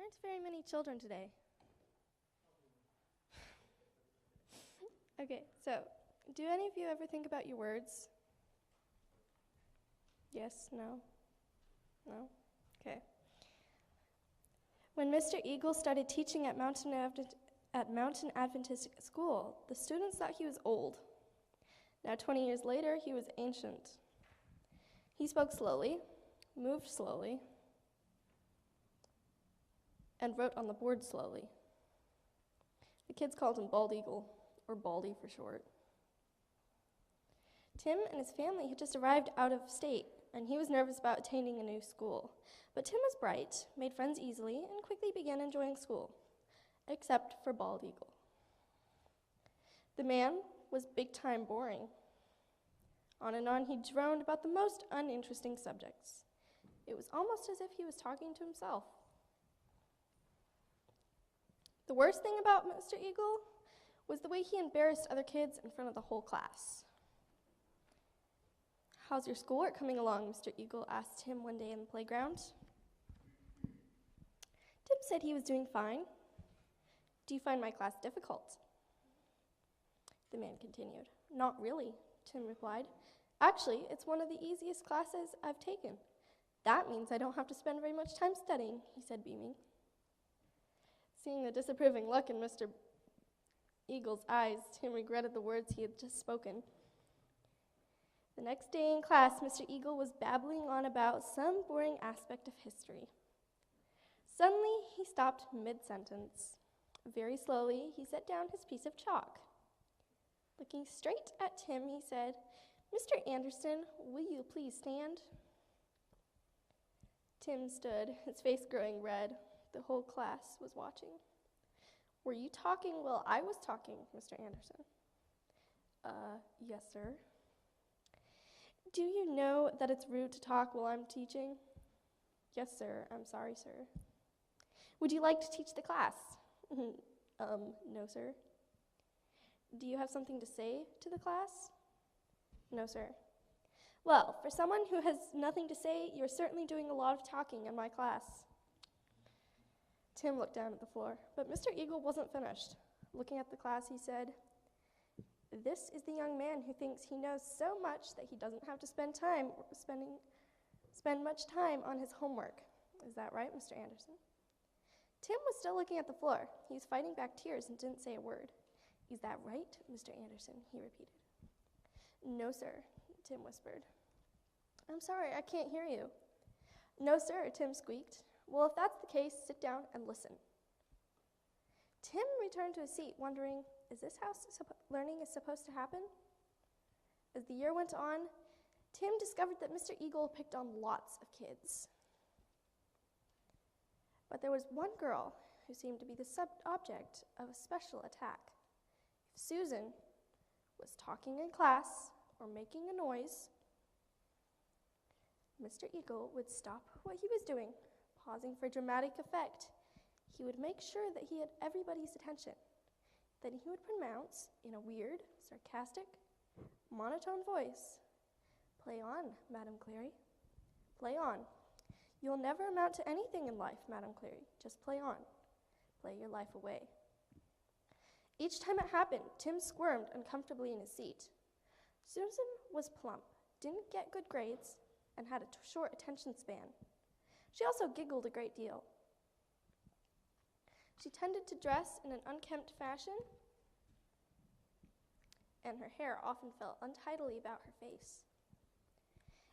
aren't very many children today. Okay, so do any of you ever think about your words? Yes, no? No? Okay. When Mr. Eagle started teaching at Mountain Adventist School, the students thought he was old. Now, 20 years later, he was ancient. He spoke slowly, moved slowly, and wrote on the board slowly. The kids called him Bald Eagle, or Baldy for short. Tim and his family had just arrived out of state, and he was nervous about attending a new school. But Tim was bright, made friends easily, and quickly began enjoying school, except for Bald Eagle. The man was big-time boring. On and on he droned about the most uninteresting subjects. It was almost as if he was talking to himself. The worst thing about Mr. Eagle was the way he embarrassed other kids in front of the whole class. "How's your schoolwork coming along?" Mr. Eagle asked him one day in the playground. Tim said he was doing fine. "Do you find my class difficult?" The man continued. "Not really," Tim replied. "Actually, it's one of the easiest classes I've taken. That means I don't have to spend very much time studying," he said, beaming. Seeing the disapproving look in Mr. Eagle's eyes, Tim regretted the words he had just spoken. The next day in class, Mr. Eagle was babbling on about some boring aspect of history. Suddenly, he stopped mid-sentence. Very slowly, he set down his piece of chalk. Looking straight at Tim, he said, "Mr. Anderson, will you please stand?" Tim stood, his face growing red. The whole class was watching. "Were you talking while I was talking, Mr. Anderson?" Yes, sir." "Do you know that it's rude to talk while I'm teaching?" "Yes, sir. I'm sorry, sir." "Would you like to teach the class?" No, sir." "Do you have something to say to the class?" "No, sir." "Well, for someone who has nothing to say, you're certainly doing a lot of talking in my class." Tim looked down at the floor, but Mr. Eagle wasn't finished. Looking at the class, he said, "This is the young man who thinks he knows so much that he doesn't have to spend much time on his homework. Is that right, Mr. Anderson?" Tim was still looking at the floor. He was fighting back tears and didn't say a word. "Is that right, Mr. Anderson?" he repeated. "No, sir," Tim whispered. "I'm sorry, I can't hear you." "No, sir," Tim squeaked. "Well, if that's the case, sit down and listen." Tim returned to his seat, wondering, is this how learning is supposed to happen? As the year went on, Tim discovered that Mr. Eagle picked on lots of kids. But there was one girl who seemed to be the object of a special attack. If Susan was talking in class or making a noise, Mr. Eagle would stop what he was doing, pausing for dramatic effect. He would make sure that he had everybody's attention. Then he would pronounce, in a weird, sarcastic, monotone voice, "Play on, Madam Clary. Play on. You'll never amount to anything in life, Madam Clary. Just play on. Play your life away." Each time it happened, Tim squirmed uncomfortably in his seat. Susan was plump, didn't get good grades, and had a short attention span. She also giggled a great deal. She tended to dress in an unkempt fashion, and her hair often fell untidily about her face.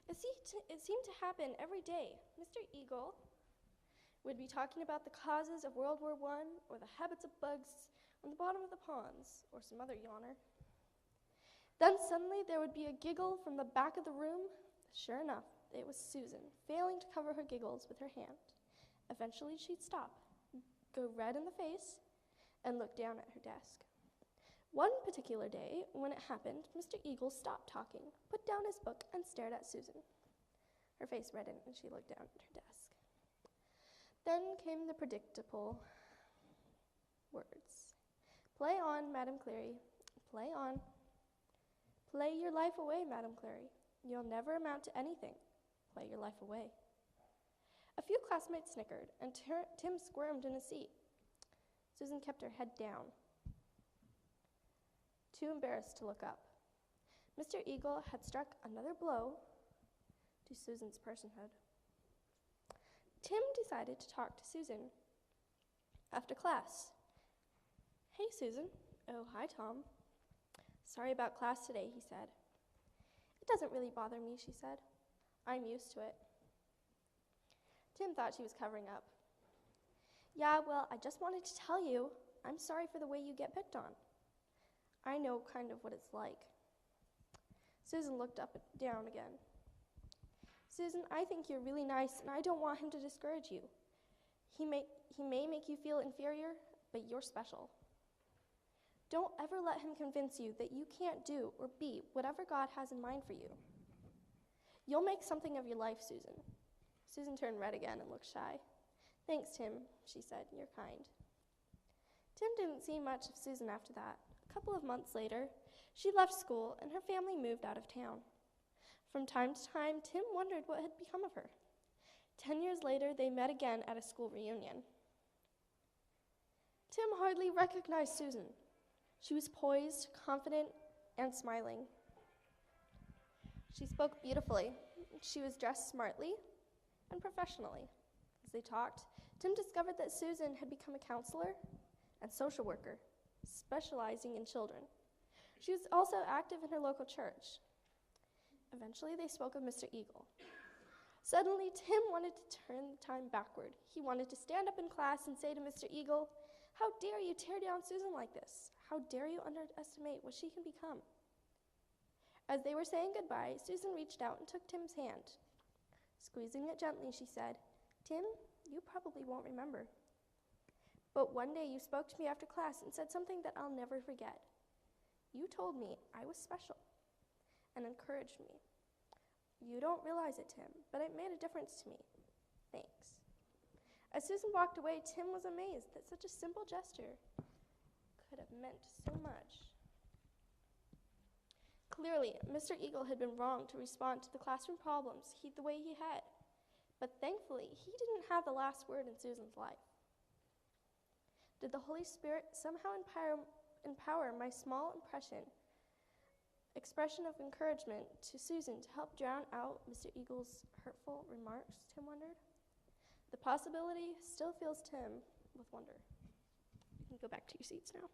It seemed to happen every day. Mr. Eagle would be talking about the causes of World War I or the habits of bugs on the bottom of the ponds or some other yawner. Then suddenly there would be a giggle from the back of the room. Sure enough, it was Susan, failing to cover her giggles with her hand. Eventually she'd stop, go red in the face, and look down at her desk. One particular day, when it happened, Mr. Eagle stopped talking, put down his book, and stared at Susan. Her face reddened, and she looked down at her desk. Then came the predictable words. "Play on, Madam Clary. Play on. Play your life away, Madam Clary. You'll never amount to anything. Play your life away." A few classmates snickered, and Tim squirmed in his seat. Susan kept her head down, too embarrassed to look up. Mr. Eagle had struck another blow to Susan's personhood. Tim decided to talk to Susan after class. "Hey, Susan." "Oh, hi, Tom." "Sorry about class today," he said. "It doesn't really bother me," she said. "I'm used to it." Tim thought she was covering up. "Yeah, well, I just wanted to tell you, I'm sorry for the way you get picked on. I know kind of what it's like." Susan looked up and down again. "Susan, I think you're really nice, and I don't want him to discourage you. He may make you feel inferior, but you're special. Don't ever let him convince you that you can't do or be whatever God has in mind for you. You'll make something of your life, Susan." Susan turned red again and looked shy. "Thanks, Tim," she said. "You're kind." Tim didn't see much of Susan after that. A couple of months later, she left school and her family moved out of town. From time to time, Tim wondered what had become of her. 10 years later, they met again at a school reunion. Tim hardly recognized Susan. She was poised, confident, and smiling. She spoke beautifully. She was dressed smartly and professionally. As they talked, Tim discovered that Susan had become a counselor and social worker, specializing in children. She was also active in her local church. Eventually, they spoke of Mr. Eagle. Suddenly, Tim wanted to turn the time backward. He wanted to stand up in class and say to Mr. Eagle, "How dare you tear down Susan like this? How dare you underestimate what she can become?" As they were saying goodbye, Susan reached out and took Tim's hand. Squeezing it gently, she said, "Tim, you probably won't remember, but one day you spoke to me after class and said something that I'll never forget. You told me I was special and encouraged me. You don't realize it, Tim, but it made a difference to me. Thanks." As Susan walked away, Tim was amazed that such a simple gesture could have meant so much. Clearly, Mr. Eagle had been wrong to respond to the classroom problems the way he had, but thankfully, he didn't have the last word in Susan's life. Did the Holy Spirit somehow empower my small expression of encouragement to Susan to help drown out Mr. Eagle's hurtful remarks, Tim wondered? The possibility still fills Tim with wonder. You can go back to your seats now.